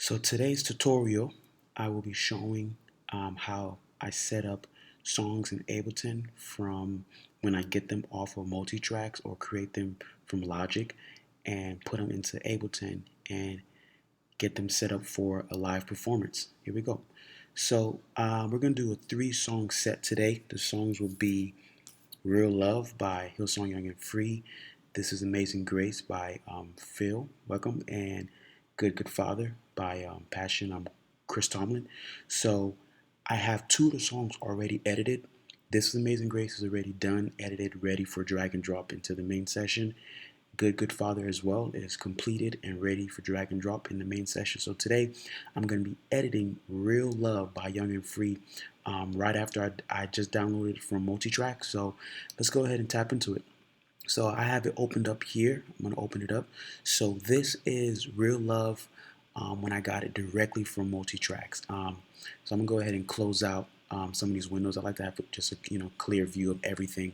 So today's tutorial, I will be showing how I set up songs in Ableton from when I get them off of multi-tracks or create them from Logic and put them into Ableton and get them set up for a live performance. Here we go. So we're going to do a 3-song set today. The songs will be Real Love by Hillsong Young and Free. This is Amazing Grace by Phil, welcome, and Good Father by Passion, Chris Tomlin. So I have 2 of the songs already edited. This is Amazing Grace is already done, edited, ready for drag and drop into the main session. Good Father as well is completed and ready for drag and drop in the main session. So today I'm going to be editing Real Love by Young and Free right after I just downloaded it from Multitrack. So let's go ahead and tap into it. So I have it opened up here. I'm going to open it up. So this is Real Love when I got it directly from Multitracks. So I'm going to go ahead and close out some of these windows. I like to have just a clear view of everything.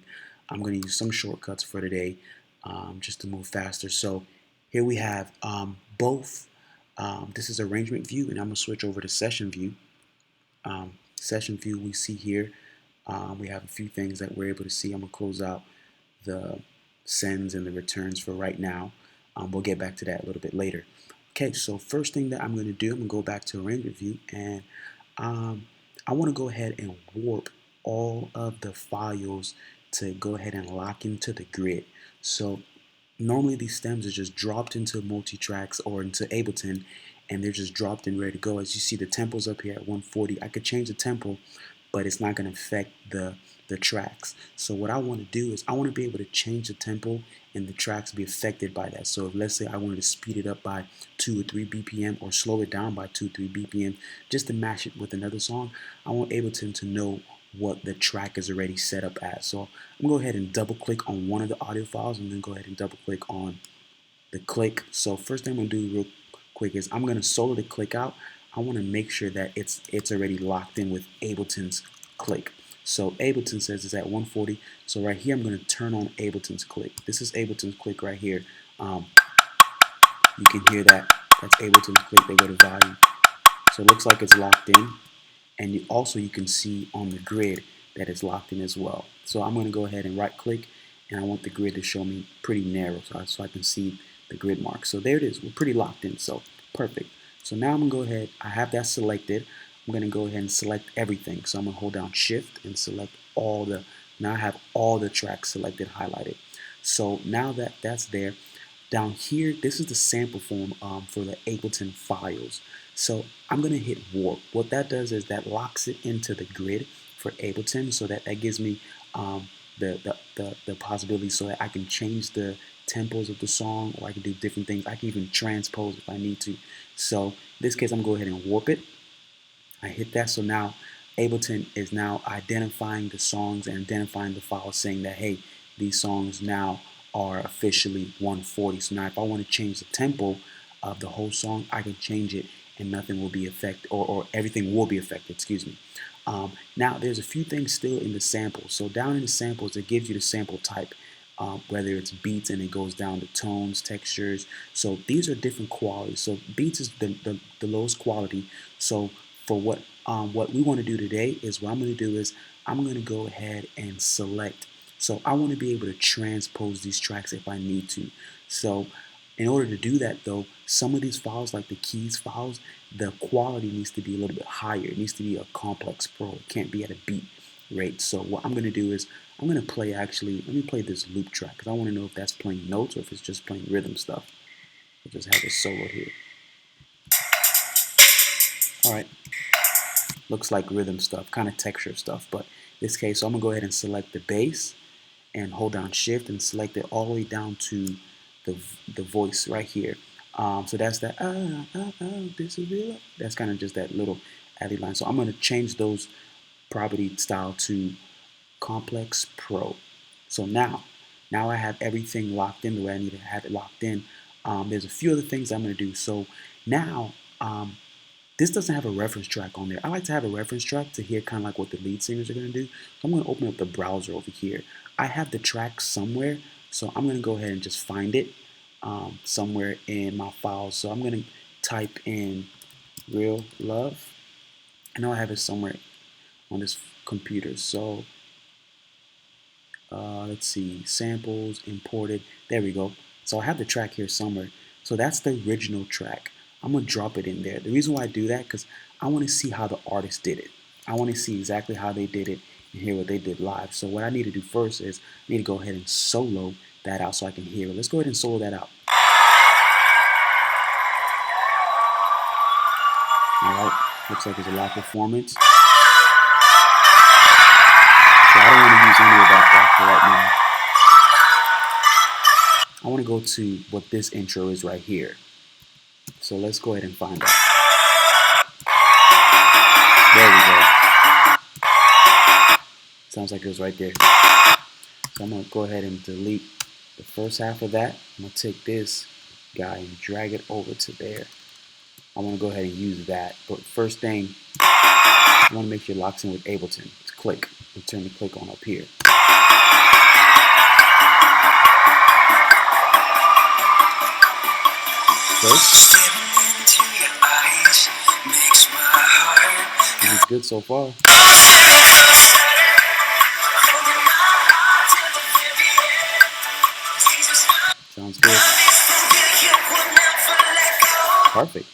I'm going to use some shortcuts for today just to move faster. So here we have both. This is arrangement view, and I'm going to switch over to session view. Session view, we see here, we have a few things that we're able to see. I'm going to close out the sends and the returns for right now. We'll get back to that a little bit later. Okay, so first thing that I'm going to do, I'm going to go back to arrangement view, and I want to go ahead and warp all of the files to go ahead and lock into the grid. So normally these stems are just dropped into multi-tracks or into Ableton, and they're just dropped and ready to go. As you see, the tempo's up here at 140. I could change the tempo, but it's not going to affect the tracks. So what I want to do is I want to be able to change the tempo and the tracks be affected by that. So if, let's say, I wanted to speed it up by 2 or 3 BPM or slow it down by 2 or 3 BPM just to match it with another song, I want Ableton to know what the track is already set up as. So I'm going to go ahead and double click on one of the audio files and then go ahead and double click on the click. So first thing I'm going to do real quick is I'm going to solo the click out. I want to make sure that it's already locked in with Ableton's click. So Ableton says it's at 140. So right here I'm going to turn on Ableton's click. This is Ableton's click right here. You can hear that. That's Ableton's click. They go to volume. So it looks like it's locked in. And you can see on the grid that it's locked in as well. So I'm going to go ahead and right click, and I want the grid to show me pretty narrow so I can see the grid mark. So there it is. We're pretty locked in. So perfect. So now I'm going to go ahead. I have that selected. I'm going to go ahead and select everything. So I'm going to hold down Shift and select all the. Now I have all the tracks selected, highlighted. So now that that's there, down here, this is the sample form for the Ableton files. So I'm going to hit warp. What that does is that locks it into the grid for Ableton, so that gives me the possibility so that I can change the tempos of the song, or I can do different things. I can even transpose if I need to. So in this case, I'm going to go ahead and warp it. I hit that. So now Ableton is now identifying the songs and identifying the files, saying that, hey, these songs now are officially 140. So now if I want to change the tempo of the whole song, I can change it and nothing will be affected, or everything will be affected, excuse me. Now there's a few things still in the samples. So down in the samples, it gives you the sample type, whether it's beats, and it goes down to tones, textures. So these are different qualities. So beats is the lowest quality. So for what we want to do today is what I'm going to do is I'm going to go ahead and select. So I want to be able to transpose these tracks if I need to. So in order to do that, though, some of these files, like the keys files, the quality needs to be a little bit higher. It needs to be a complex pro. It can't be at a beat rate. So what I'm going to do is I'm going to play, actually, let me play this loop track because I want to know if that's playing notes or if it's just playing rhythm stuff. I'll just have a solo here. All right. Looks like rhythm stuff, kind of texture stuff. But in this case, so I'm going to go ahead and select the bass and hold down Shift and select it all the way down to the voice right here. So that's that, this is real. That's kind of just that little added line. So I'm going to change those property style to Complex Pro. So now I have everything locked in the way I need to have it locked in. There's a few other things I'm going to do. So now this doesn't have a reference track on there. I like to have a reference track to hear kind of like what the lead singers are going to do. So I'm going to open up the browser over here. I have the track somewhere, so I'm going to go ahead and just find it somewhere in my files. So I'm going to type in Real Love. I know I have it somewhere on this computer. So let's see, samples, imported. There we go. So I have the track here somewhere. So that's the original track. I'm gonna drop it in there. The reason why I do that, because I want to see how the artist did it. I want to see exactly how they did it and hear what they did live. So what I need to do first is I need to go ahead and solo that out so I can hear it. Let's go ahead and solo that out. All right, looks like there's a live performance. So I don't want to use any of that for right now. I want to go to what this intro is right here. So let's go ahead and find that. There we go. Sounds like it was right there. So I'm going to go ahead and delete the first half of that. I'm going to take this guy and drag it over to there. I want to go ahead and use that. But first thing, I want to make sure it locks in with Ableton. It's click. We'll turn the click on up here. First. And it's good so far. Sounds good. Perfect.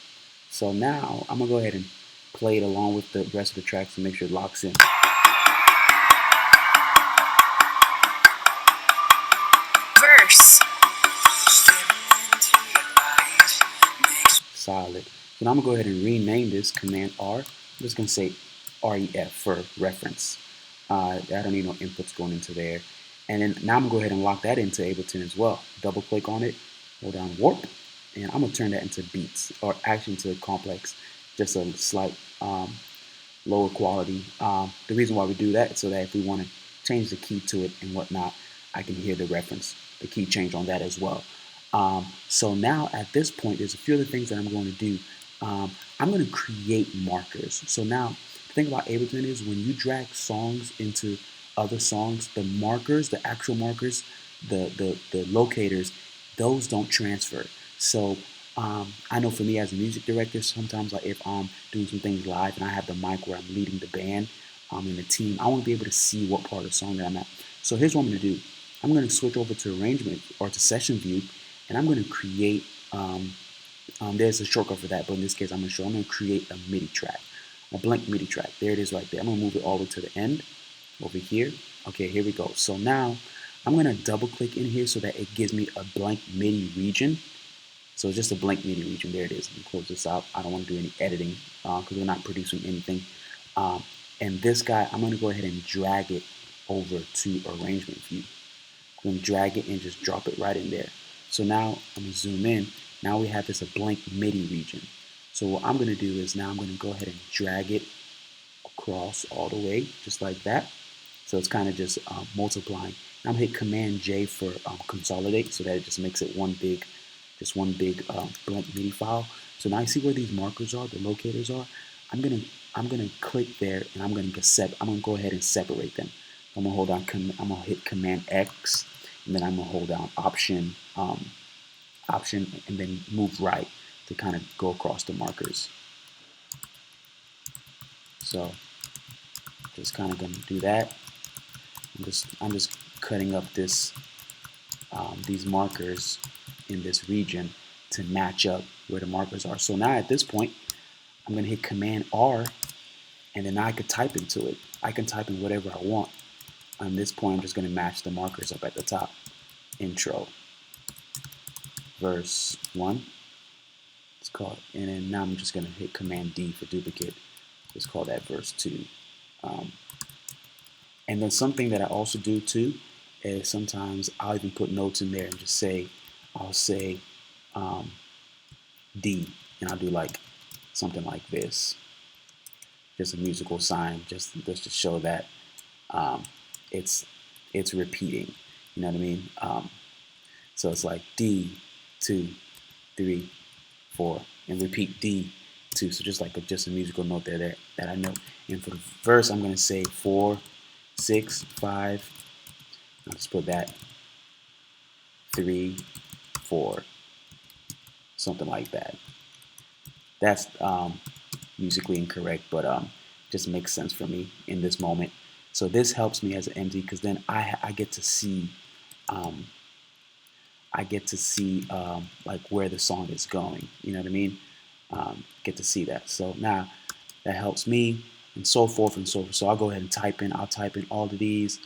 So now I'm going to go ahead and play it along with the rest of the tracks and make sure it locks in. Verse. Solid. So now I'm going to go ahead and rename this Command R. I'm just going to say REF for reference. I don't need no inputs going into there. And then now I'm going to go ahead and lock that into Ableton as well. Double click on it, hold down warp, and I'm going to turn that into beats, or actually into complex, just a slight lower quality. The reason why we do that is so that if we want to change the key to it and whatnot, I can hear the reference, the key change on that as well. So now at this point, there's a few other things that I'm going to do. I'm going to create markers. So now the thing about Ableton is when you drag songs into other songs, the markers, the actual markers, the locators, those don't transfer. So I know for me as a music director, sometimes like if I'm doing some things live and I have the mic where I'm leading the band and the team, I want to be able to see what part of the song that I'm at. So here's what I'm going to do. I'm going to switch over to arrangement or to session view, and I'm going to create, there's a shortcut for that, but in this case I'm going to create a MIDI track, a blank MIDI track. There it is right there. I'm going to move it all the way to the end over here. Okay, here we go. So now I'm going to double click in here so that it gives me a blank MIDI region. So just a blank MIDI region. There it is. Let me close this out. I don't want to do any editing because we're not producing anything. And this guy, I'm going to go ahead and drag it over to arrangement view. I'm going to drag it and just drop it right in there. So now I'm going to zoom in. Now we have this a blank MIDI region. So what I'm going to do is now I'm going to go ahead and drag it across all the way, just like that. So it's kind of just multiplying. Now I'm going to hit Command J for consolidate, so that it just makes it one big blank MIDI file. So now you see where these markers are, the locators are. I'm gonna click there, and I'm gonna go ahead and separate them. I'm gonna hold down. I'm gonna hit Command X, and then I'm gonna hold down Option, and then move right to kind of go across the markers. So just kind of gonna do that. I'm just cutting up these markers in this region to match up where the markers are. So now at this point, I'm going to hit Command R, and then I could type into it. I can type in whatever I want. On this point, I'm just going to match the markers up at the top. Intro, verse 1. Let's call it. And then now I'm just going to hit Command D for duplicate. Let's call that verse 2. And then something that I also do too is sometimes I'll even put notes in there and just say, I'll say D, and I'll do like something like this, just a musical sign, just to show that it's repeating. You know what I mean? So it's like D, 2, 3, 4, and repeat D, 2. So just like just a musical note there that I know. And for the verse, I'm going to say 4, 6, 5. I'll just put that 3, 4, something like that. That's musically incorrect, but just makes sense for me in this moment. So this helps me as an MD because then I get to see um, like where the song is going. You know what I mean? Get to see that. So now that helps me, and so forth and so forth. So I'll go ahead and type in. I'll type in all of these.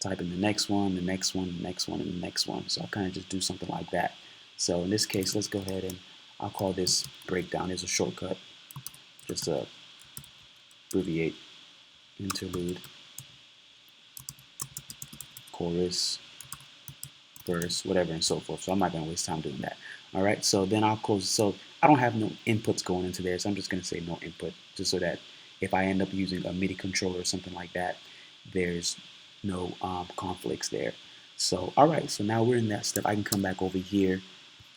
Type in the next one, the next one, the next one, and the next one. So I'll kind of just do something like that. So in this case, let's go ahead and I'll call this breakdown. There's a shortcut, just to abbreviate: interlude, chorus, verse, whatever, and so forth. So I'm not going to waste time doing that. All right, so then I'll close. So I don't have no inputs going into there, so I'm just going to say no input, just so that if I end up using a MIDI controller or something like that, there's no conflicts there. So, all right, so now we're in that step. I can come back over here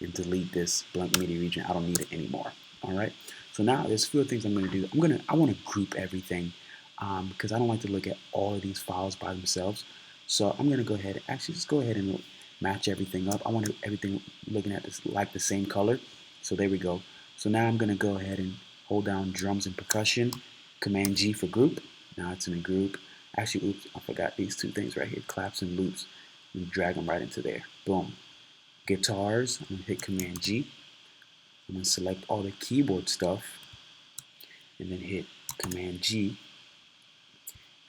and delete this blank MIDI region. I don't need it anymore. All right, so now there's a few things I'm going to do. I want to group everything because I don't like to look at all of these files by themselves. So I'm going to go ahead, actually just go ahead and match everything up. I want everything looking at this like the same color. So there we go. So now I'm going to go ahead and hold down drums and percussion, Command G for group. Now it's in a group. Actually, oops, I forgot these two things right here, claps and loops. And drag them right into there. Boom. Guitars, I'm going to hit Command G. I'm going to select all the keyboard stuff and then hit Command G.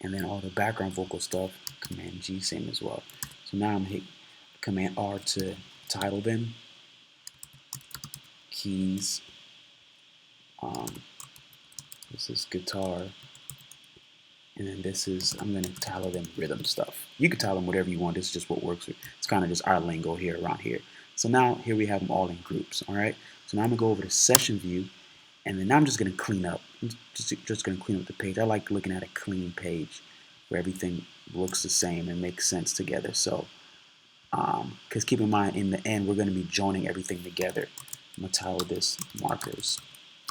And then all the background vocal stuff, Command G, same as well. So now I'm going to hit Command R to title them. Keys. This is guitar. And then this is, I'm going to title them rhythm stuff. You can title them whatever you want. This is just what works. It's kind of just our lingo here around here. So now here we have them all in groups. All right. So now I'm going to go over to session view. And then now I'm just going to clean up. I'm just going to clean up the page. I like looking at a clean page where everything looks the same and makes sense together. So, because keep in mind, in the end, we're going to be joining everything together. I'm going to title this markers.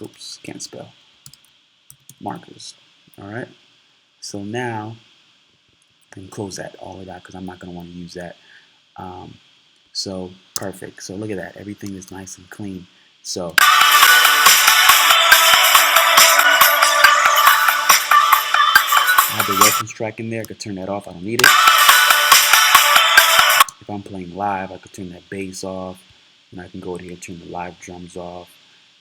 Oops, can't spell. Markers. All right. So now I can close all of that because I'm not going to want to use that. So perfect. So look at that. Everything is nice and clean. So I have the reference track in there. I could turn that off. I don't need it. If I'm playing live, I could turn that bass off. And I can go here and turn the live drums off.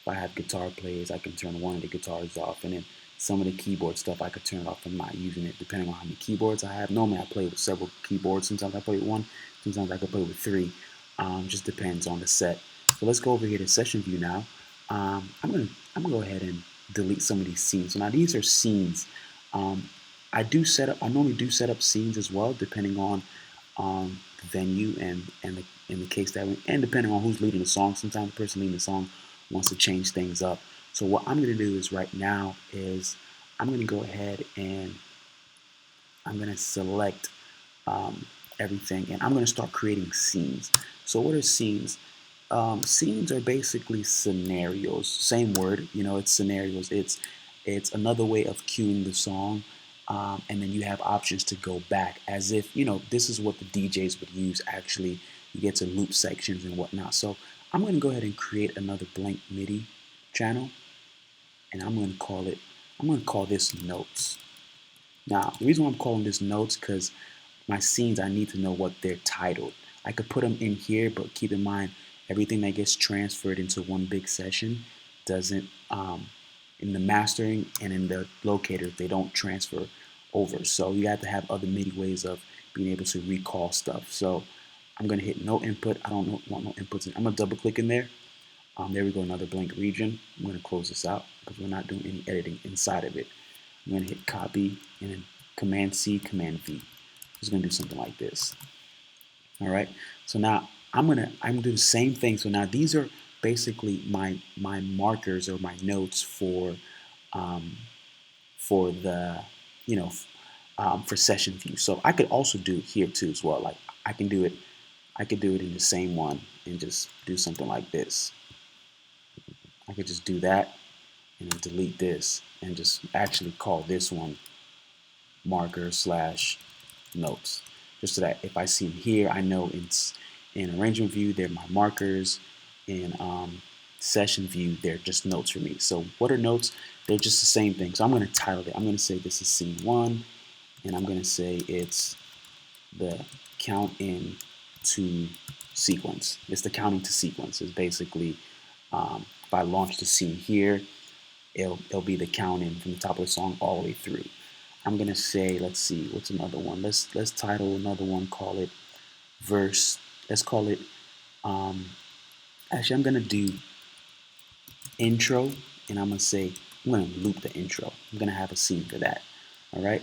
If I have guitar players, I can turn one of the guitars off. And then some of the keyboard stuff, I could turn it off if I'm not using it, depending on how many keyboards I have. Normally, I play with several keyboards. Sometimes I play with one. Sometimes I could play with three. Just depends on the set. So let's go over here to session view now. I'm gonna go ahead and delete some of these scenes. So now these are scenes. I normally do set up scenes as well, depending on the venue and in the case that and depending on who's leading the song. Sometimes the person leading the song wants to change things up. So what I'm going to do is right now is I'm going to go ahead and I'm going to select everything and I'm going to start creating scenes. So what are scenes? Scenes are basically scenarios. Same word, it's scenarios. It's another way of cueing the song. And then you have options to go back as if, this is what the DJs would use actually. You get to loop sections and whatnot. So I'm going to go ahead and create another blank MIDI channel. And I'm going to call this notes. Now, the reason why I'm calling this notes because my scenes, I need to know what they're titled. I could put them in here, but keep in mind, everything that gets transferred into one big session doesn't, in the mastering and in the locators, they don't transfer over. So you have to have other MIDI ways of being able to recall stuff. So I'm going to hit no input. I don't want no inputs. I'm going to double click in there. There we go, another blank region. I'm going to close this out because we're not doing any editing inside of it. I'm going to hit copy and then Command C, Command V. Just going to do something like this. All right. So now I'm going to do the same thing. So now these are basically my markers or my notes for the for session view. So I could also do it here too as well. Like I could do it in the same one and just do something like this. I could just do that and then delete this and just actually call this one marker / notes. Just so that if I see them here, I know in arrangement view, they're my markers. In session view, they're just notes for me. So what are notes? They're just the same thing. So I'm going to title it. I'm going to say this is scene 1, and I'm going to say it's the count in to sequence. It's the counting to sequence. It's basically if I launch the scene here, it'll be the counting from the top of the song all the way through. I'm gonna say, let's see, what's another one? Let's title another one. Call it verse. Let's call it. Actually, I'm gonna do intro, and I'm gonna say I'm gonna loop the intro. I'm gonna have a scene for that. All right,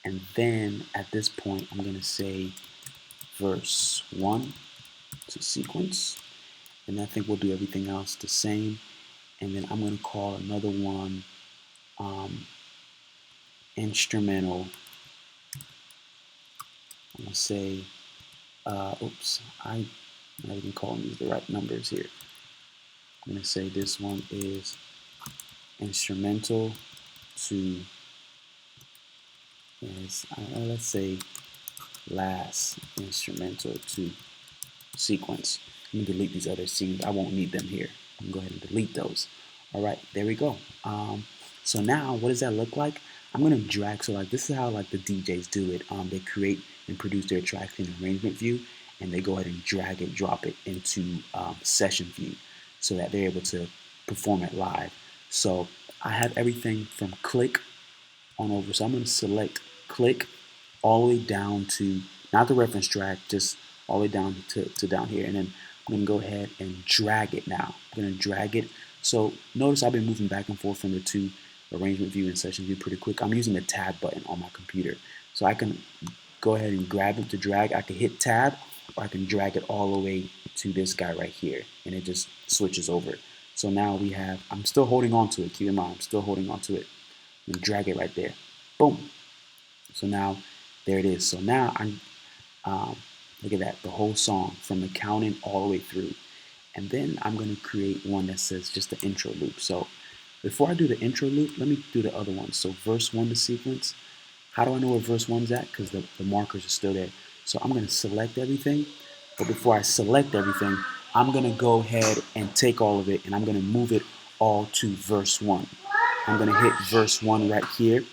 and then at this point, I'm gonna say verse 1 to sequence, and I think we'll do everything else the same. And then I'm gonna call another one instrumental. I'm gonna say, oops, I'm not even calling these the right numbers here. I'm gonna say this one is instrumental to, let's say last instrumental to sequence. Let me delete these other scenes. I won't need them here. I'm gonna go ahead and delete those. All right, there we go. So now, what does that look like? I'm gonna drag. So like this is how like the DJs do it. They create and produce their tracks in arrangement view, and they go ahead and drag it, drop it into session view, so that they're able to perform it live. So I have everything from click on over. So I'm going to select click all the way down to, not the reference track, just all the way down to down here. And then I'm going to go ahead and drag it now. I'm going to drag it. So notice I've been moving back and forth from the two, arrangement view and session view, pretty quick. I'm using the tab button on my computer. So I can go ahead and grab it to drag. I can hit tab, or I can drag it all the way to this guy right here, and it just switches over. So now we have, I'm still holding on to it. Keep in mind, I'm still holding on to it. And drag it right there. Boom. So now there it is. So now I'm look at that, the whole song from the counting all the way through. And then I'm going to create one that says just the intro loop. So before I do the intro loop, let me do the other one. So verse 1 to sequence. How do I know where verse 1's at? Because the markers are still there. So I'm going to select everything. But before I select everything, I'm going to go ahead and take all of it, and I'm going to move it all to verse 1. I'm going to hit verse 1 right here.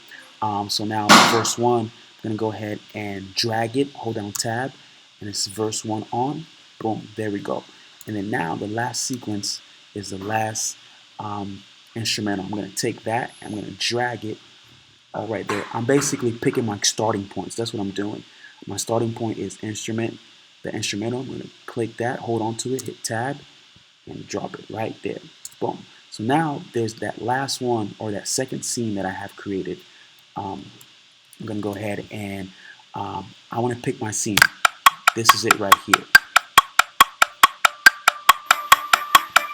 So now verse 1, I'm going to go ahead and drag it, hold down tab, and it's verse 1 on. Boom, there we go. And then now the last sequence is the last instrumental. I'm going to take that, I'm going to drag it all right there. I'm basically picking my starting points. That's what I'm doing. My starting point is the instrumental. I'm going to click that, hold on to it, hit tab, and drop it right there. Boom. So now there's that last one, or that second scene that I have created. I'm going to go ahead and I want to pick my scene. This is it right here.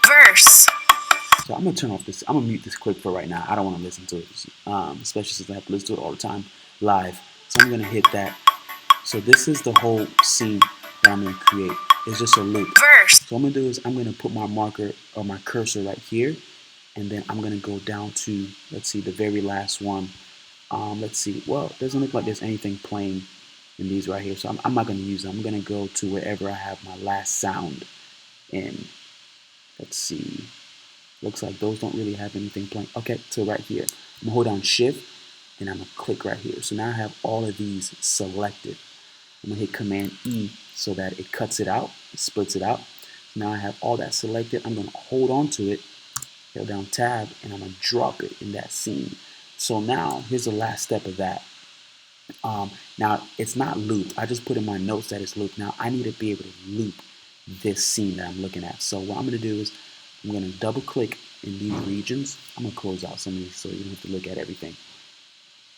Verse. So I'm going to turn off this. I'm going to mute this clip for right now. I don't want to listen to it, especially since I have to listen to it all the time live. So I'm going to hit that. So this is the whole scene that I'm going to create. It's just a loop. Verse. So what I'm going to do is I'm going to put my marker or my cursor right here. And then I'm going to go down to, let's see, the very last one. Let's see. Well, it doesn't look like there's anything playing in these right here. So I'm not going to use them. I'm going to go to wherever I have my last sound in. Let's see. Looks like those don't really have anything playing. Okay, so right here. I'm going to hold down Shift, and I'm going to click right here. So now I have all of these selected. I'm going to hit Command E so that it cuts it out. It splits it out. Now I have all that selected. I'm going to hold on to it, hold down Tab, and I'm going to drop it in that scene. So now, here's the last step of that. Now, it's not looped. I just put in my notes that it's looped. Now, I need to be able to loop this scene that I'm looking at. So what I'm going to do is I'm going to double click in these regions. I'm going to close out some of these so you don't have to look at everything.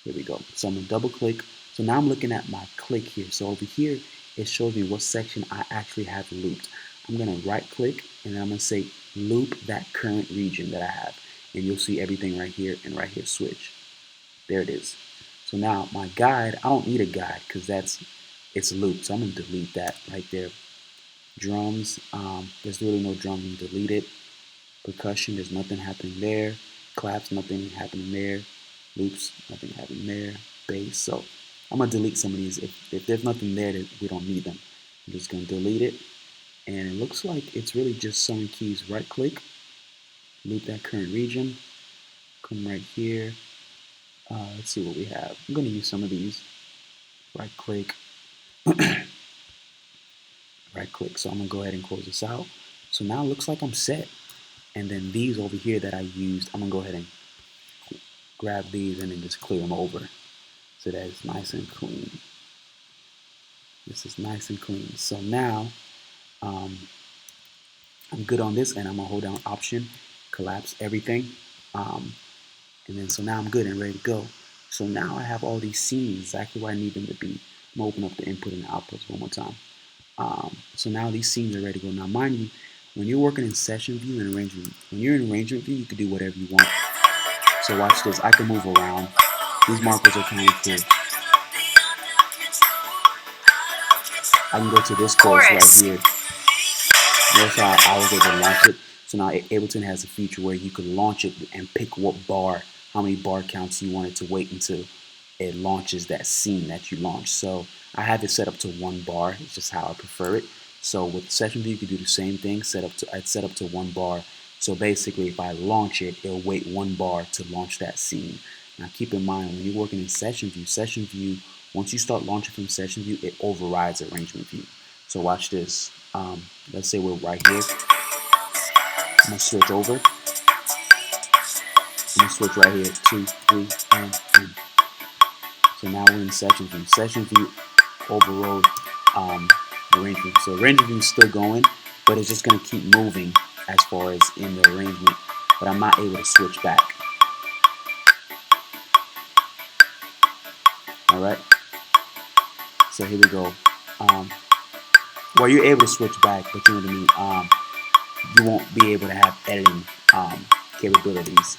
Here we go. So I'm going to double click. So now I'm looking at my click here. So over here, it shows me what section I actually have looped. I'm going to right click, and then I'm going to say loop that current region that I have. And you'll see everything right here and right here switch. There it is. So now my guide, I don't need a guide because it's looped. So I'm going to delete that right there. Drums, there's really no drum. Delete it. Percussion, there's nothing happening there. Claps, nothing happening there. Loops, nothing happening there. Bass. So I'm going to delete some of these. If there's nothing there, we don't need them. I'm just going to delete it. And it looks like it's really just some keys. Right click, loop that current region, come right here. Let's see what we have. I'm going to use some of these. Right click, right click. So I'm going to go ahead and close this out. So now it looks like I'm set. And then these over here that I used, I'm going to go ahead and grab these and then just clear them over so that it's nice and clean. This is nice and clean. So now I'm good on this, and I'm gonna hold down Option, collapse everything, and then so now I'm good and ready to go. So now I have all these scenes exactly where I need them to be. I'm gonna open up the input and the outputs one more time. So now these scenes are ready to go. Now mind you, when you're working in session view and arrangement, when you're in arrangement view, you can do whatever you want. So watch this. I can move around. These markers are kind of cool. I can go to this chorus right here. Notice how I was able to launch it. So now Ableton has a feature where you can launch it and pick what bar, how many bar counts you want it to wait until it launches that scene that you launched. So I have it set up to 1 bar. It's just how I prefer it. So with Session View, you can do the same thing. I'd set up to 1 bar. So basically, if I launch it, it'll wait 1 bar to launch that scene. Now keep in mind, when you're working in Session View, once you start launching from Session View, it overrides Arrangement View. So watch this. Let's say we're right here. I'm gonna switch over. I'm gonna switch right here. 2, 3, and 3. So now we're in Session View. Session View overrode Arrangement. So Arrangement View is still going, but it's just gonna keep moving as far as in the arrangement. But I'm not able to switch back. All right. So here we go. Well, you're able to switch back, but you know what I mean. You won't be able to have editing capabilities.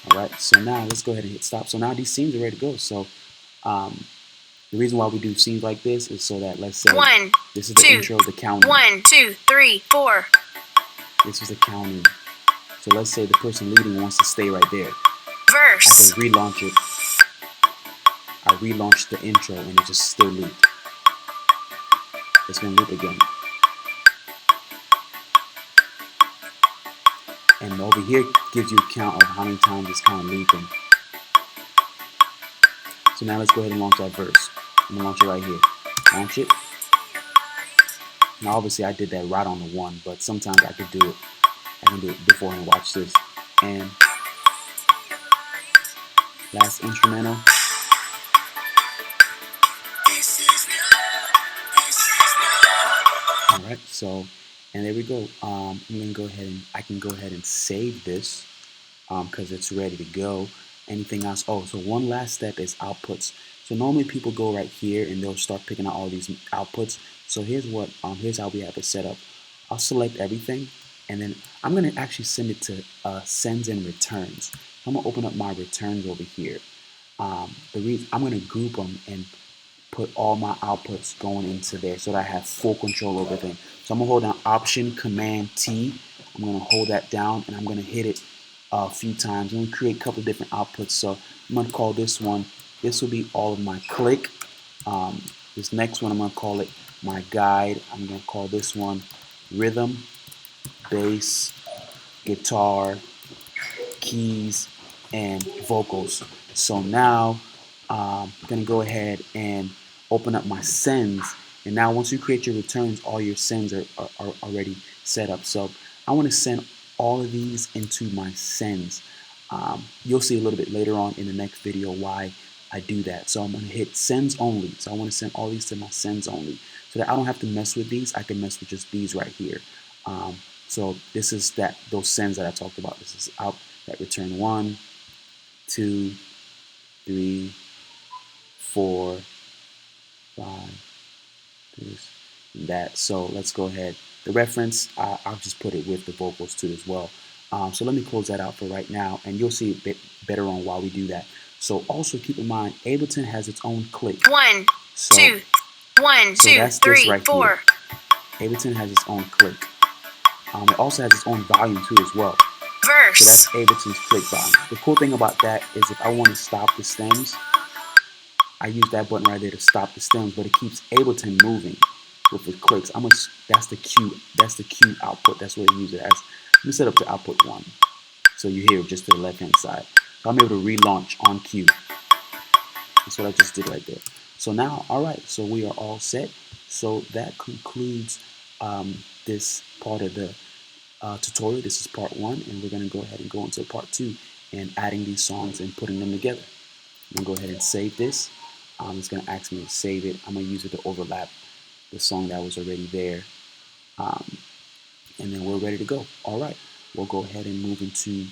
Alright, so now let's go ahead and hit stop. So now these scenes are ready to go. So the reason why we do scenes like this is so that, let's say, this is the intro, the counting. 1, 2, 3, 4. This is the counting. So let's say the person leading wants to stay right there. Verse. I can relaunch it. I relaunched the intro and it just still looped. It's going to loop again. And over here gives you a count of how many times it's kind of looping. So now let's go ahead and launch that verse. I'm going to launch it right here. Launch it. Now obviously I did that right on the 1, but sometimes I could do it. I can do it beforehand. Watch this. And last instrumental. Alright, so, and there we go. I'm going to go ahead and, I can go ahead and save this because it's ready to go. Anything else? Oh, so one last step is outputs. So normally people go right here and they'll start picking out all these outputs. So here's what, here's how we have it set up. I'll select everything, and then I'm going to actually send it to sends and returns. I'm going to open up my returns over here. I'm going to group them and put all my outputs going into there so that I have full control over everything. So I'm going to hold down Option Command T. I'm going to hold that down and I'm going to hit it a few times. I'm going to create a couple of different outputs. So I'm going to call this one, this will be all of my click. This next one I'm going to call it my guide. I'm going to call this one rhythm, bass, guitar, keys, and vocals. So now I'm going to go ahead and open up my sends. And now once you create your returns, all your sends are already set up. So I want to send all of these into my sends. You'll see a little bit later on in the next video why I do that. So I'm going to hit sends only. So I want to send all these to my sends only so that I don't have to mess with these. I can mess with just these right here. So this is those sends that I talked about. This is out that return 1, 2, 3, 4, 5, this, and that. So let's go ahead. The reference, I'll just put it with the vocals too as well. So let me close that out for right now, and you'll see a bit better on why we do that. So also keep in mind, Ableton has its own click. 1, 2, 1, 2, 3, 4. Ableton has its own click. It also has its own volume too as well. Verse. So that's Ableton's click volume. The cool thing about that is if I want to stop the stems, I use that button right there to stop the stems, but it keeps Ableton moving with the clicks. That's the cue output. That's what I use it as. Let me set up to output 1. So you hear it just to the left-hand side. So I'm able to relaunch on cue. That's what I just did right there. So now, all right, so we are all set. So that concludes this part of the tutorial. This is part 1, and we're going to go ahead and go into part 2 and adding these songs and putting them together. I'm going to go ahead and save this. It's going to ask me to save it. I'm going to use it to overlap the song that was already there. And then we're ready to go. All right, we'll go ahead and move into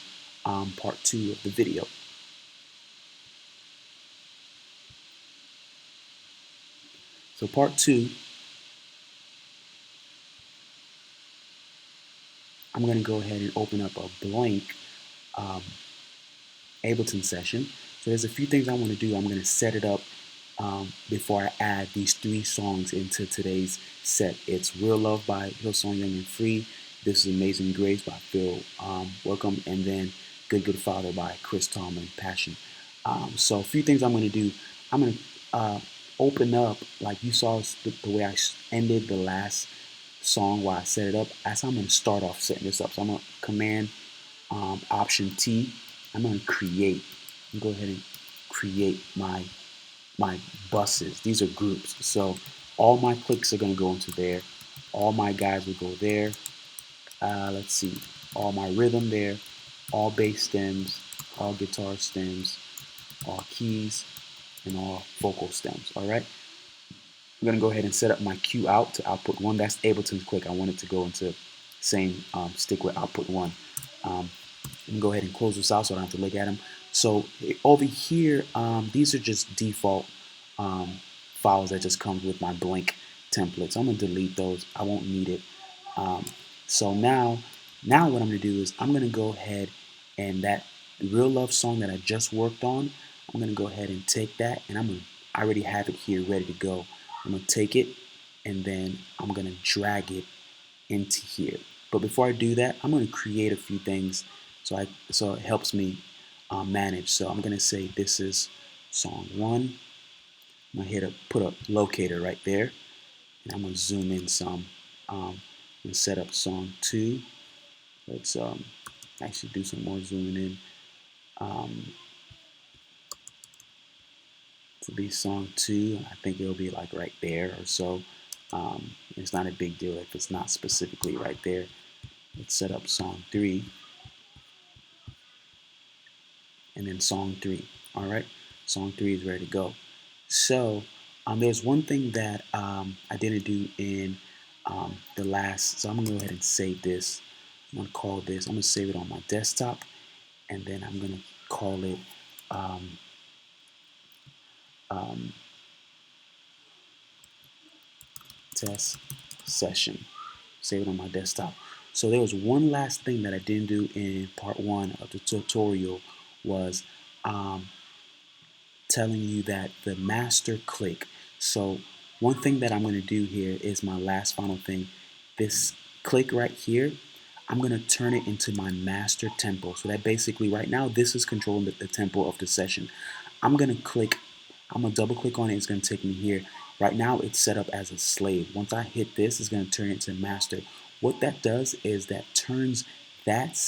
part 2 of the video. So part 2, I'm going to go ahead and open up a blank Ableton session. So there's a few things I want to do. I'm going to set it up before I add these 3 songs into today's set. It's Real Love by Hillsong Young and Free. This is Amazing Grace by Phil Welcome. And then Good Good Father by Chris Tomlin, Passion. So a few things I'm going to do. I'm going to open up, like you saw the way I ended the last song while I set it up. That's how I'm going to start off setting this up. So I'm going to Command Option T. I'm going to create. I'm going to go ahead and create my buses. These are groups. So all my clicks are going to go into there. All my guys will go there. Let's see. All my rhythm there. All bass stems. All guitar stems. All keys. And all vocal stems. All right. I'm going to go ahead and set up my cue out to output 1. That's Ableton's click. I want it to go into same stick with output 1. You can go ahead and close this out so I don't have to look at them. So over here, these are just default files that just comes with my blank template. So I'm going to delete those. I won't need it. So now what I'm going to do is I'm going to go ahead and that Real Love song that I just worked on, I'm going to go ahead and take that, and I already have it here ready to go. I'm going to take it, and then I'm going to drag it into here. But before I do that, I'm going to create a few things so it helps me manage. So I'm going to say this is song 1. I'm going to put a locator right there, and I'm going to zoom in some and set up song 2. Let's actually do some more zooming in. To be song 2, I think it'll be like right there or so. It's not a big deal if it's not specifically right there. Let's set up song 3. And then song 3. All right, song 3 is ready to go. So there's one thing that I didn't do in the last. So I'm gonna go ahead and save this. I'm gonna call this. I'm gonna save it on my desktop, and then I'm gonna call it test session. Save it on my desktop. So there was one last thing that I didn't do in part 1 of the tutorial was telling you that the master click. So one thing that I'm going to do here is my last final thing. This click right here, I'm going to turn it into my master tempo. So that basically right now this is controlling the tempo of the session. I'm going to double click on it. It's going to take me here. Right now it's set up as a slave. Once I hit this, it's going to turn it to master. What that does is that turns that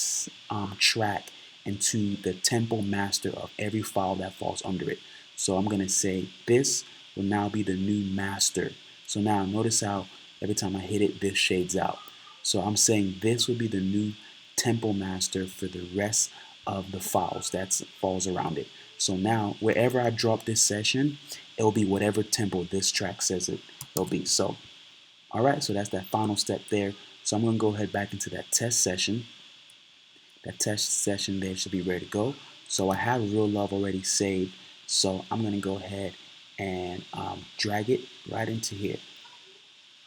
track into the tempo master of every file that falls under it. So I'm going to say this will now be the new master. So now notice how every time I hit it, this shades out. So I'm saying this will be the new tempo master for the rest of the files that falls around it. So now wherever I drop this session, it'll be whatever tempo this track says it'll be. So all right, so that's that final step there. So I'm going to go ahead back into that test session. That test session there should be ready to go. So I have Real Love already saved. So I'm going to go ahead and drag it right into here.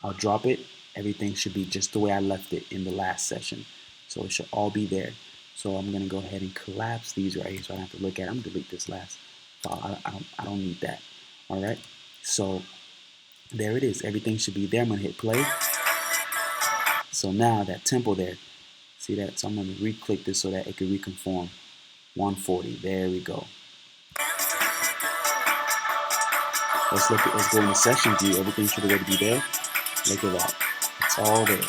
I'll drop it. Everything should be just the way I left it in the last session. So it should all be there. So I'm going to go ahead and collapse these right here so I don't have to look at it. I'm going to delete this last file. I don't need that. All right. So there it is. Everything should be there. I'm going to hit play. So now that tempo there, see that? So I'm going to re-click this so that it can reconform. 140. There we go. Let's go in the session view. Everything should already be there. Look at that. It's all there.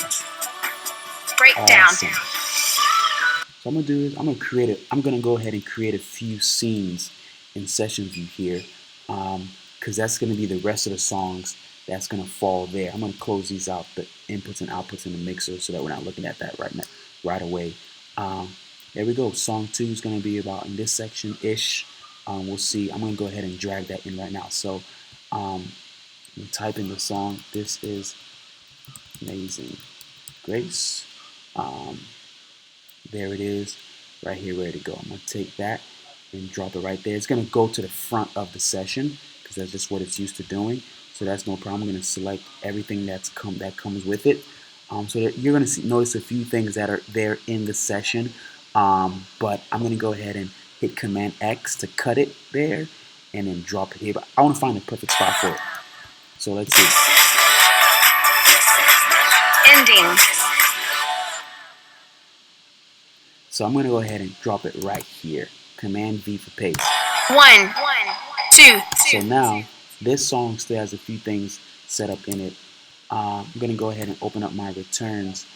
Breakdown. Awesome. So I'm gonna do is I'm gonna go ahead and create a few scenes in session view here, because that's gonna be the rest of the songs that's gonna fall there. I'm gonna close these out, the inputs and outputs in the mixer, so that we're not looking at that right away. There we go. Song 2 is gonna be about in this section ish. We'll see. I'm gonna go ahead and drag that in right now. So type in the song. This is Amazing Grace. Um, there it is, right here, ready to go. I'm gonna take that and drop it right there. It's gonna go to the front of the session because that's just what it's used to doing. So that's no problem. I'm gonna select everything that comes with it. So that you're gonna notice a few things that are there in the session. But I'm gonna go ahead and hit Command X to cut it there, and then drop it here. But I want to find the perfect spot for it. So let's see. Ending. So I'm going to go ahead and drop it right here. Command V for paste. 1, 2. So now this song still has a few things set up in it. I'm going to go ahead and open up my returns,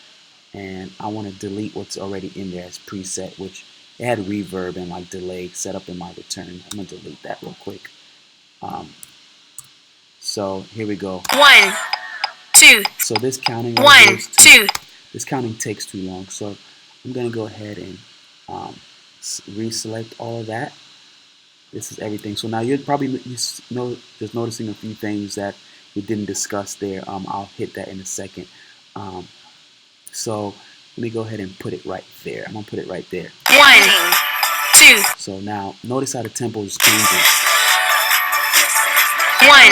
and I want to delete what's already in there as preset, which it had reverb and like delay set up in my returns. I'm going to delete that real quick. So here we go. 1, 2. So this counting right 1, 2. This counting takes too long, so I'm going to go ahead and reselect all of that. This is everything. So now you're probably just noticing a few things that we didn't discuss there. I'll hit that in a second. So let me go ahead and put it right there. I'm gonna put it right there. 1, 2. So now notice how the tempo is changing. 1,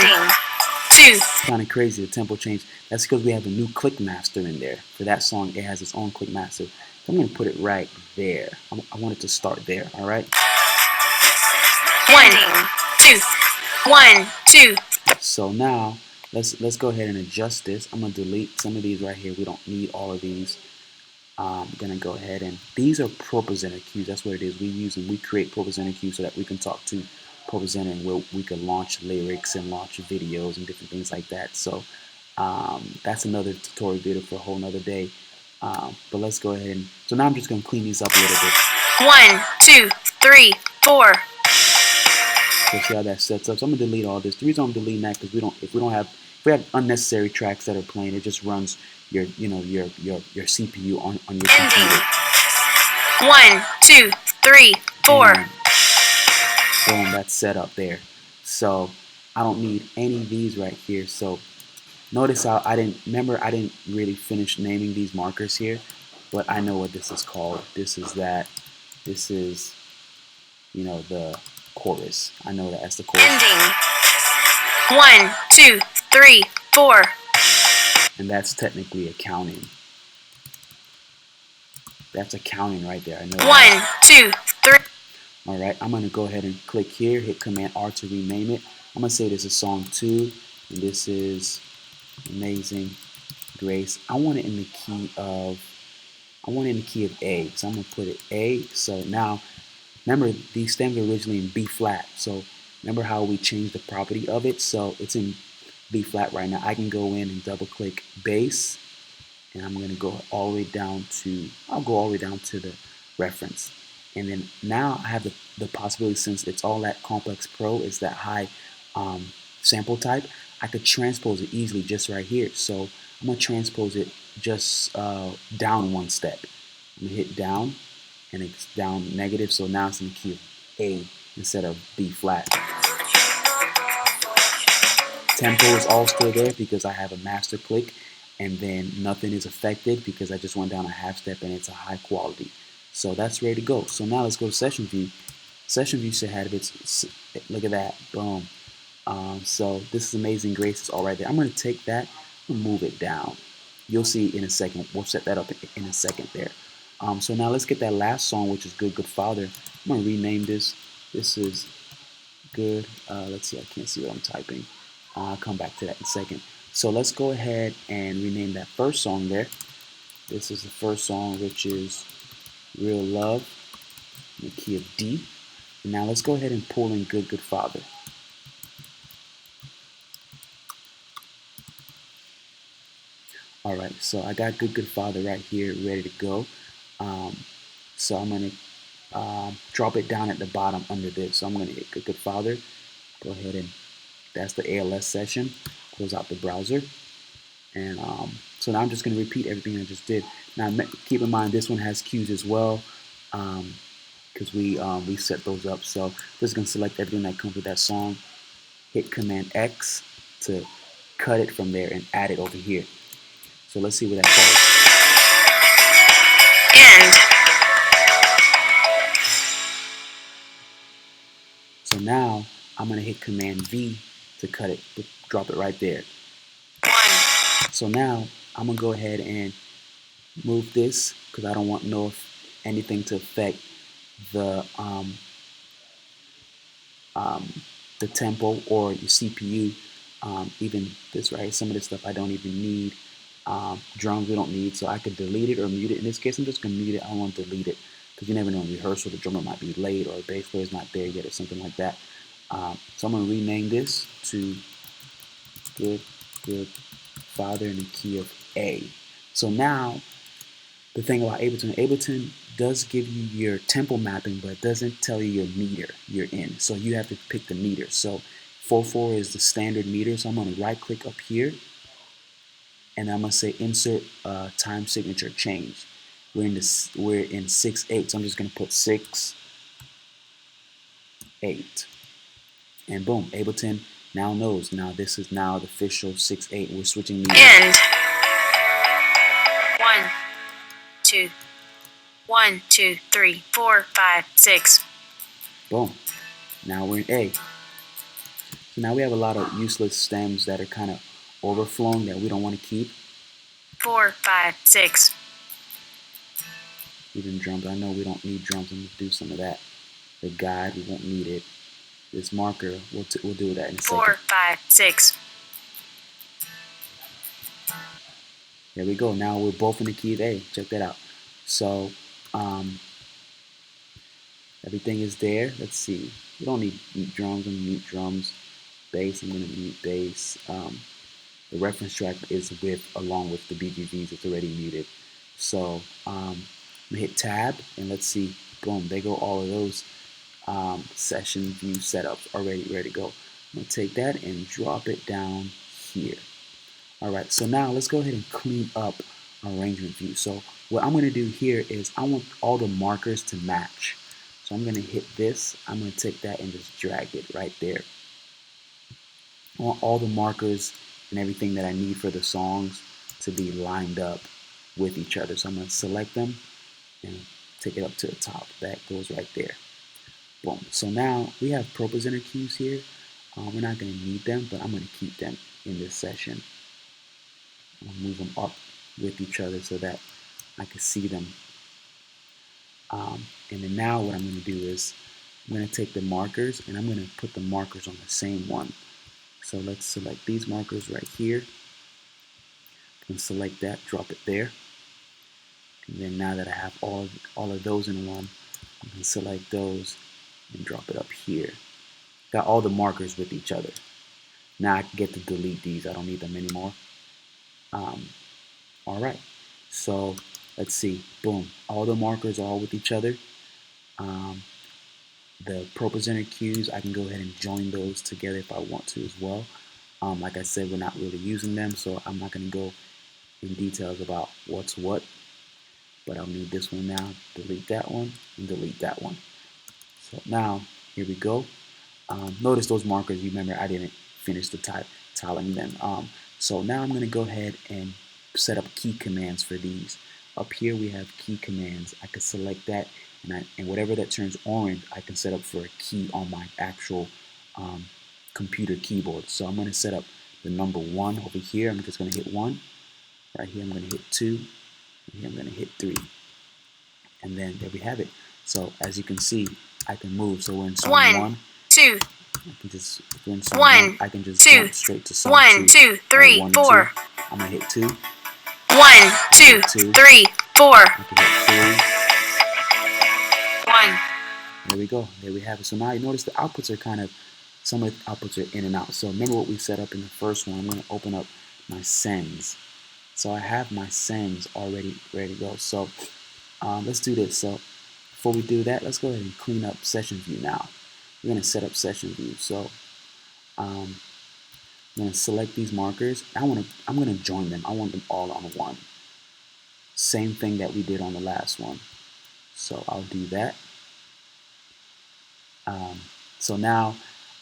2. It's kind of crazy, the tempo change. That's because we have a new click master in there. For that song, it has its own click master. So I'm gonna put it right there. I want it to start there. All right. 1, 2. 1, 2. So now let's go ahead and adjust this. I'm gonna delete some of these right here. We don't need all of these. I'm gonna go ahead and these are Pro Presenter cues. That's what it is. We create Pro Presenter cues so that we can talk to Pro Presenter and we can launch lyrics and launch videos and different things like that. So that's another tutorial video for a whole nother day. But let's go ahead and so now I'm just gonna clean these up a little bit. 1, 2, 3, 4. So see how that sets up. So I'm gonna delete all this. The reason I'm deleting that because if we have unnecessary tracks that are playing, it just runs your CPU on your computer. 1, 2, 3, 4. And boom, that's set up there. So I don't need any of these right here. So notice how I didn't really finish naming these markers here, but I know what this is called. This is that. This is the chorus. I know that that's the chorus. Ending. 1, 2, 3, 4. And that's technically accounting. That's accounting right there. I know. 1, 2, 3. All right, I'm gonna go ahead and click here, hit Command R to rename it. I'm gonna say this is song 2, and this is Amazing Grace. I want it in the key of A. So I'm gonna put it A. So now, remember these stems were originally in B flat. So remember how we changed the property of it? So it's in B flat right now. I can go in and double click bass, and I'm gonna go all the way down to the reference. And then now I have the possibility, since it's all that complex pro, is that high sample type, I could transpose it easily just right here. So I'm gonna transpose it just down one step. I'm gonna hit down, and it's down negative, so now it's in the key of A instead of B flat. Tempo is all still there because I have a master click, and then nothing is affected because I just went down a half step and it's a high quality. So that's ready to go. So now let's go to session view. Session view should have its, look at that, boom. So this is Amazing Grace, it's all right there. I'm gonna take that and move it down. You'll see in a second. We'll set that up in a second there. So now let's get that last song, which is Good Good Father. I'm gonna rename this. This is Good. Let's see, I can't see what I'm typing. I'll come back to that in a second. So let's go ahead and rename that first song there. This is the first song, which is Real Love, in the key of D. And now let's go ahead and pull in Good Good Father. All right, so I got Good Good Father right here, ready to go. So I'm going to drop it down at the bottom under this. So I'm going to hit Good Father. Go ahead and that's the ALS session. Close out the browser. And so now I'm just going to repeat everything I just did. Now keep in mind this one has cues as well, because we set those up. So just going to select everything that comes with that song. Hit Command X to cut it from there and add it over here. So let's see where that falls. So now I'm going to hit Command V to cut it, drop it right there. So now I'm going to go ahead and move this because I don't want anything to affect the tempo or your CPU. Even this right, some of this stuff I don't even need. Drums we don't need, so I could delete it or mute it. In this case, I'm just gonna mute it. I don't want to delete it because you never know in rehearsal the drummer might be late or the bass player is not there yet or something like that. So I'm gonna rename this to Good Father in the key of A. So now the thing about Ableton does give you your tempo mapping, but it doesn't tell you your meter you're in. So you have to pick the meter. So 4/4 is the standard meter. So I'm going to right click up here and I'm going to say insert time signature change. We're in 6/8. So I'm just going to put 6/8. And boom, Ableton now knows. Now this is now the official 6/8. We're switching meters. End. 1, 2, 1, 2, 3, 4, 5, 6. Boom. Now we're in A. So now we have a lot of useless stems that are kind of overflowing that we don't want to keep. 4, 5, 6. Even drums. I know we don't need drums. I'm going to do some of that. The guide, we won't need it. This marker, we'll do that in a second. 4, 5, 6. There we go. Now we're both in the key of A. Check that out. So everything is there. Let's see. We don't need drums. I'm going to mute drums. Bass, I'm going to mute bass. The reference track is along with the BGVs. It's already muted. So I'm going to hit Tab and let's see. Boom. There go all of those session view setups already ready to go. I'm going to take that and drop it down here. Alright, so now let's go ahead and clean up arrangement view. So what I'm going to do here is I want all the markers to match. So I'm going to hit this. I'm going to take that and just drag it right there. I want all the markers and everything that I need for the songs to be lined up with each other. So I'm going to select them and take it up to the top. That goes right there. Boom. So now we have pro presenter cues here. We're not going to need them, but I'm going to keep them in this session. I'll move them up with each other so that I can see them. And then now what I'm going to do is I'm going to take the markers and I'm going to put the markers on the same one. So let's select these markers right here. And select that, drop it there. And then now that I have all of those in one, I can select those and drop it up here. Got all the markers with each other. Now I can get to delete these. I don't need them anymore. All right, so let's see. Boom, all the markers are all with each other. The pro presenter cues, I can go ahead and join those together if I want to as well. Like I said, we're not really using them, so I'm not going to go in details about what's what. But I'll need this one now, delete that one, and delete that one. So now, here we go. Notice those markers, you remember I didn't finish the tiling them. So now I'm going to go ahead and set up key commands for these. Up here we have key commands. I can select that, and whatever that turns orange, I can set up for a key on my actual computer keyboard. So I'm going to set up the number 1 over here. I'm just going to hit 1. Right here I'm going to hit 2. And here I'm going to hit 3. And then there we have it. So as you can see, I can move. So we're in song 1, 2. I can just, if we're in song 1, I can just jump straight to song 1, 2, 3, 4. I'm going to hit 2. 1, 2, 3, 4. I can hit 3. 1. There we go. There we have it. So now you notice the outputs are kind of, some of the outputs are in and out. So remember what we set up in the first one. I'm going to open up my sends. So I have my sends already ready to go. So let's do this. So before we do that, let's go ahead and clean up session view now. We're going to set up session view. So I'm going to select these markers. I'm going to join them. I want them all on one. Same thing that we did on the last one. So I'll do that. So now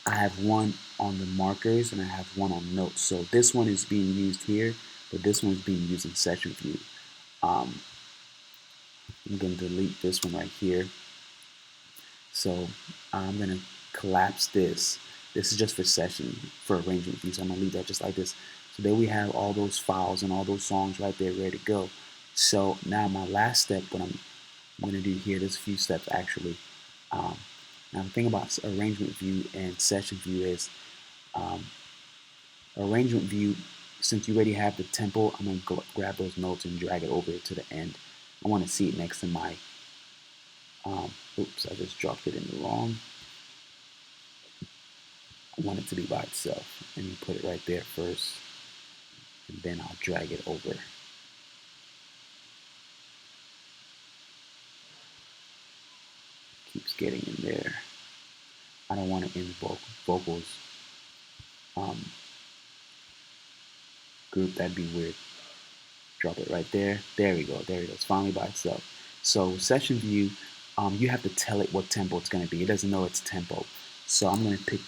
I have one on the markers and I have one on notes. So this one is being used here, but this one is being used in session view. I'm going to delete this one right here. So I'm going to collapse this. This is just for session, for arrangement view. So I'm going to leave that just like this. So there we have all those files and all those songs right there ready to go. So now my last step, what I'm going to do here, there's a few steps actually. Now the thing about arrangement view and session view is arrangement view, since you already have the tempo, I'm going to grab those notes and drag it over to the end. I want to see it next to my, oops, I just dropped it in the wrong. I want it to be by itself. Let me put it right there first, and then I'll drag it over. Keeps getting in there. I don't want to end vocals group, that'd be weird. Drop it right there. There we go. There it goes. Finally by itself. So session view, you have to tell it what tempo it's going to be. It doesn't know its tempo. So I'm going to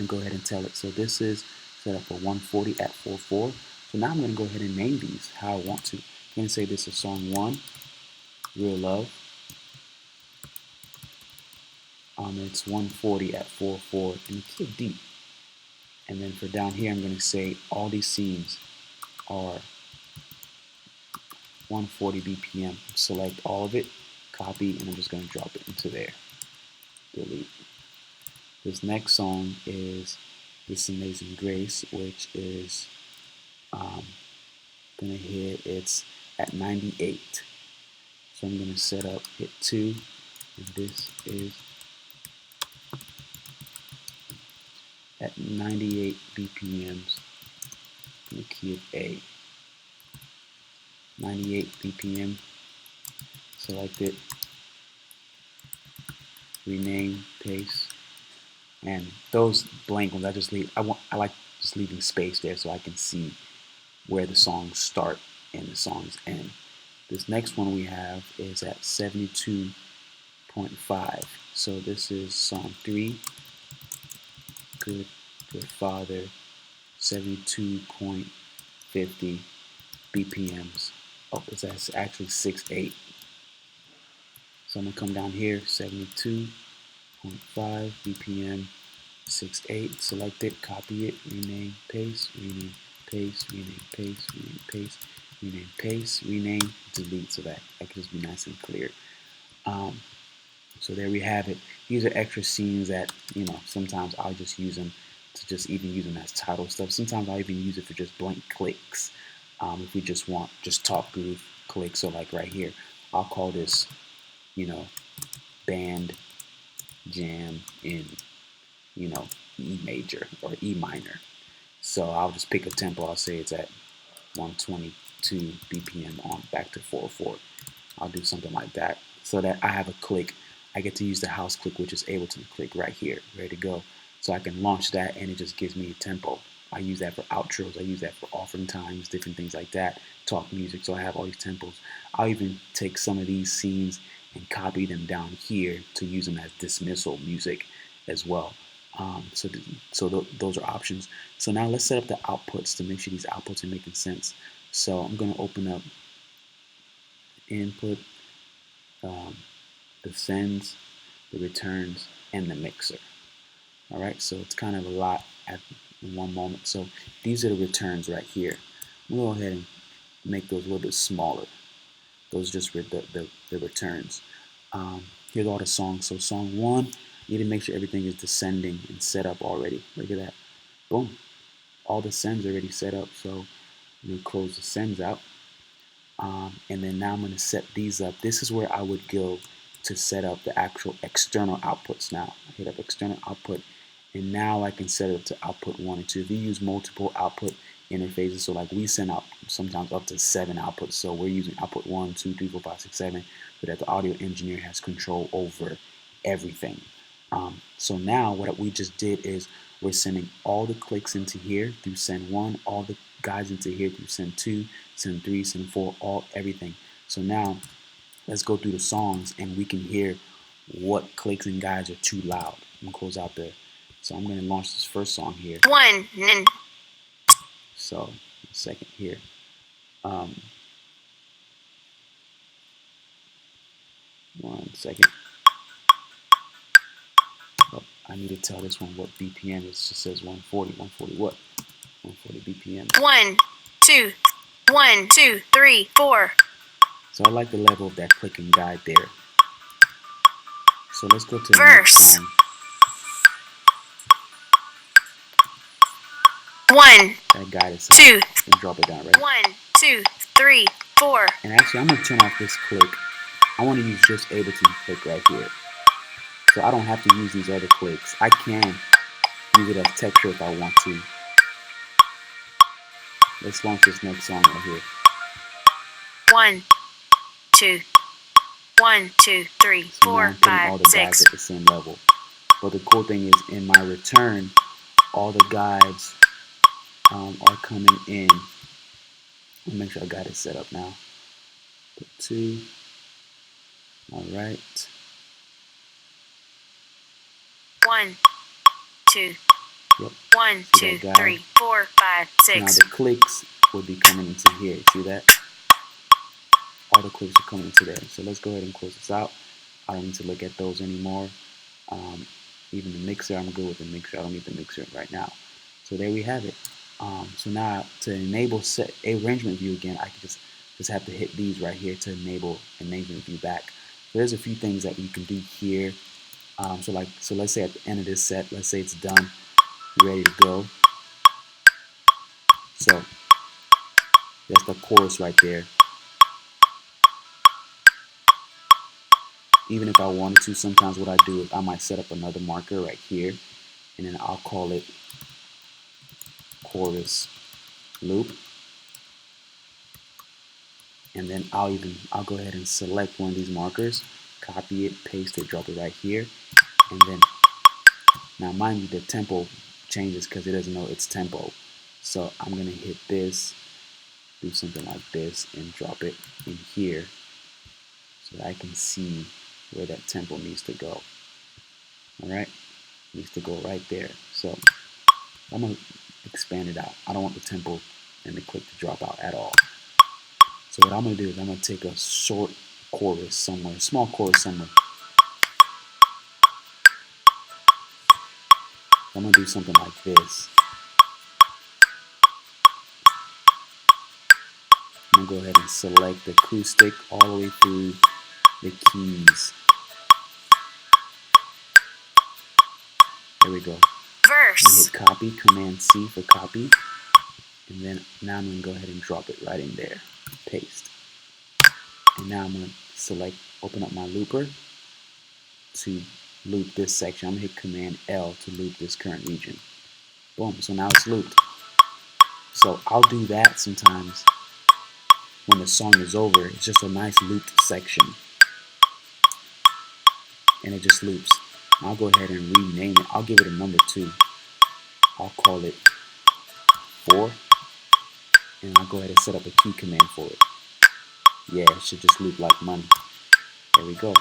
go ahead and tell it. So this is set up for 140 at 4/4. So now I'm going to go ahead and name these how I want to. I'm going to say this is song 1, Real Love. It's 140 at 4/4, and it's so deep. And then for down here, I'm going to say all these scenes are 140 BPM. Select all of it, copy, and I'm just going to drop it into there. Delete. This next song is This Amazing Grace, which is going to hit, it's at 98. So I'm going to set up, hit 2, and this is at 98 BPMs. I'm going to key it A. 98 BPM. Select it. Rename, paste. And those blank ones I just leave. I like just leaving space there so I can see where the songs start and the songs end. This next one we have is at 72.5. So this is song 3, Good Father, 72.50 BPMs. Oh, it's actually 6.8. So I'm gonna come down here, 72.5 BPM, 6.8. Select it, copy it, rename, paste, rename, paste, rename, paste, rename, paste, rename, paste, rename, delete, so that can just be nice and clear. So there we have it. These are extra scenes that, sometimes I'll just use them to just even use them as title stuff. Sometimes I'll even use it for just blank clicks. If we just want just talk groove clicks. So like right here, I'll call this, band jam in, E major or E minor. So I'll just pick a tempo. I'll say it's at 122 BPM on back to 4/4. I'll do something like that so that I have a click. I get to use the house click, which is Ableton click right here, ready to go. So I can launch that and it just gives me a tempo. I use that for outros. I use that for offering times, different things like that. Talk music. So I have all these tempos. I'll even take some of these scenes and copy them down here to use them as dismissal music as well. Those are options. So now let's set up the outputs to make sure these outputs are making sense. So I'm going to open up input, the sends, the returns, and the mixer. All right, so it's kind of a lot at one moment. So these are the returns right here. We'll go ahead and make those a little bit smaller. Those are just the returns. Here's all the songs. So song 1, you need to make sure everything is descending and set up already. Look at that. Boom. All the sends are already set up. So I'm going to close the sends out. And then now I'm going to set these up. This is where I would go to set up the actual external outputs now. I hit up external output, and now I can set it up to output 1 and 2. If you use multiple output interfaces, so like we send out sometimes up to 7 outputs. So we're using output 1, 2, 3, 4, 5, 6, 7. So so that the audio engineer has control over everything. So now what we just did is we're sending all the clicks into here through send 1, all the guides into here through send 2, send 3, send 4, everything. So now let's go through the songs and we can hear what clicks and guides are too loud. I'm gonna close out there. So I'm gonna launch this first song here. So a second here. One second. Oh, I need to tell this one what BPM is. It just says 140. 140 what? 140 BPM. 1, 2, 1, 2, 3, 4. So I like the level of that click and guide there. So let's go to the Verse. next song. 1. That guide is 2. And drop it down, right? 1, 2, 3, 4. And actually, I'm gonna turn off this click. I want to use just Ableton click right here. So I don't have to use these other clicks. I can use it as texture if I want to. Let's launch this next song right here. 1, 2, 1, 2, 3, So 4, now I'm putting 5, all the 6. guides at the same level. But the cool thing is, in my return, all the guides are coming in. Let me make sure I got it set up now. Put 2. All right. 1, 2. Yep. 1, See 2, that guide? 3, 4, 5, Now 6. the clicks will be coming into here. See that? All the clicks are coming into there. So let's go ahead and close this out. I don't need to look at those anymore. Even the mixer, I'm good with the mixer. I don't need the mixer right now. So there we have it. So now to enable set arrangement view again, I can just have to hit these right here to enable arrangement view back. So there's a few things that you can do here. So let's say at the end of this set, let's say it's done, ready to go. So that's the chorus right there. Even if I wanted to, sometimes what I do is I might set up another marker right here, and then I'll call it chorus loop. And then I'll go ahead and select one of these markers, copy it, paste it, drop it right here. And then, now mind you, the tempo changes because it doesn't know its tempo. So I'm going to hit this, do something like this, and drop it in here so that I can see where that tempo needs to go. Alright? Needs to go right there. So I'm going to expand it out. I don't want the tempo and the click to drop out at all. So what I'm going to do is I'm going to take a short chorus somewhere, small chorus somewhere. I'm going to do something like this. I'm going to go ahead and select the acoustic all the way through the keys. There we go. Verse. Hit copy, Command C for copy. And then now I'm going to go ahead and drop it right in there. Paste. And now I'm going to select, open up my looper to loop this section. I'm going to hit Command L to loop this current region. Boom. So now it's looped. So I'll do that sometimes when the song is over. It's just a nice looped section. And it just loops. I'll go ahead and rename it. I'll give it a number 2. I'll call it 4. And I'll go ahead and set up a key command for it. Yeah, it should just loop like money. There we go.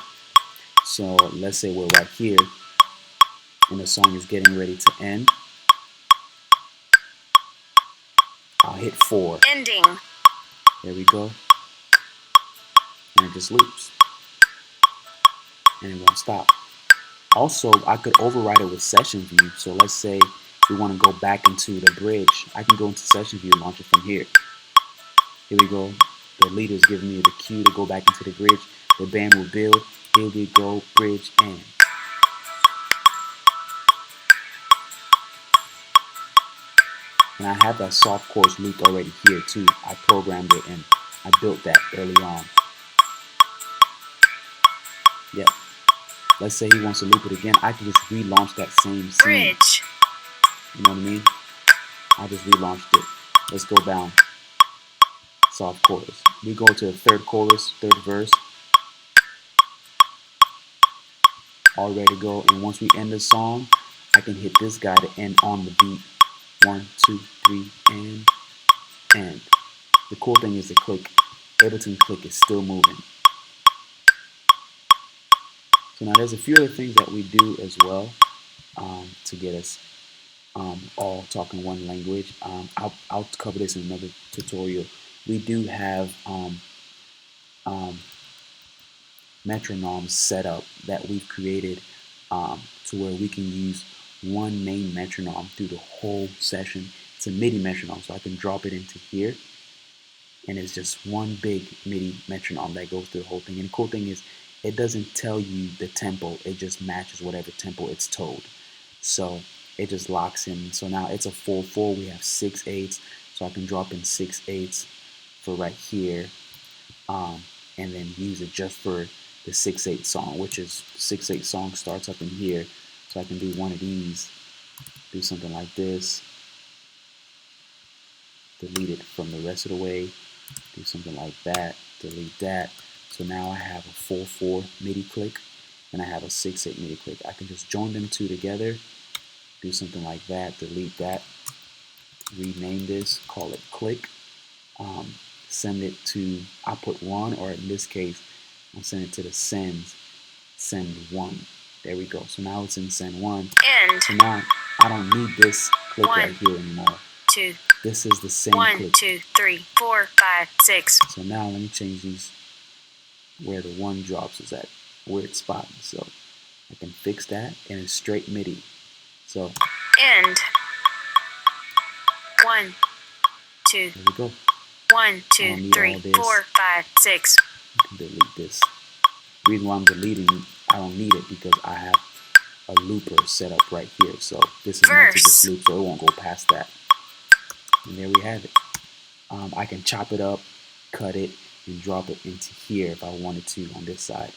So let's say we're right here and the song is getting ready to end. I'll hit 4. Ending. There we go. And it just loops. And it won't stop. Also, I could override it with session view. So let's say we want to go back into the bridge. I can go into session view and launch it from here. Here we go. The leader is giving me the cue to go back into the bridge. The band will build. Here we go. Bridge end. And I have that soft chorus looped already here too. I programmed it and I built that early on. Yep. Let's say he wants to loop it again. I can just relaunch that same scene. Bridge. You know what I mean? I just relaunched it. Let's go down. Soft chorus. We go to the third chorus, third verse. all ready to go. And once we end the song, I can hit this guy to end on the beat. 1, 2, 3, and end. The cool thing is the click, Ableton click is still moving. So now there's a few other things that we do as well to get us all talking one language. I'll cover this in another tutorial. We do have metronomes set up that we've created to where we can use one main metronome through the whole session. It's a MIDI metronome, so I can drop it into here, and it's just one big MIDI metronome that goes through the whole thing. And the cool thing is, it doesn't tell you the tempo, it just matches whatever tempo it's told. So it just locks in. So now it's a 4/4. We have 6/8, so I can drop in 6/8 for right here, and then use it just for the 6/8 song, which is 6/8 song starts up in here. So I can do one of these, do something like this, delete it from the rest of the way, do something like that, delete that. So now I have a 4/4 MIDI click and I have a 6/8 MIDI click. I can just join them two together, do something like that, delete that, rename this, call it click, send it to output 1, or in this case, I'll send it to the send 1. There we go. So now it's in send 1. End. So now I don't need this click right here anymore. 2. This is the same 1, click. 2, 3, 4, 5, 6. So now let me change these where the 1 drops is at, weird spot. So I can fix that, and it's straight MIDI. So end. 1, 2. There we go. 1, 2, 3, 4, 5, 6. You can delete this. The reason why I'm deleting, I don't need it because I have a looper set up right here. So this is meant to just loop, so it won't go past that. And there we have it. I can chop it up, cut it, and drop it into here if I wanted to on this side.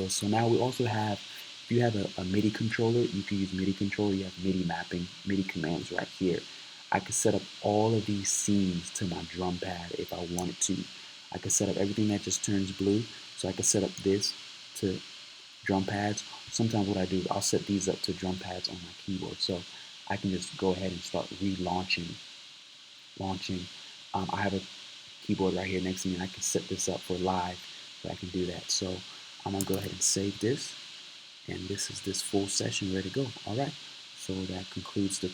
So now we also have, if you have a MIDI controller, you can use MIDI controller. You have MIDI mapping, MIDI commands right here. I could set up all of these scenes to my drum pad if I wanted to. I could set up everything that just turns blue. So I could set up this to drum pads. Sometimes what I do is I'll set these up to drum pads on my keyboard. So I can just go ahead and start relaunching. I have a keyboard right here next to me, and I can set this up for live, so I can do that. So I'm gonna go ahead and save this, and this is this full session ready to go. All right, so that concludes the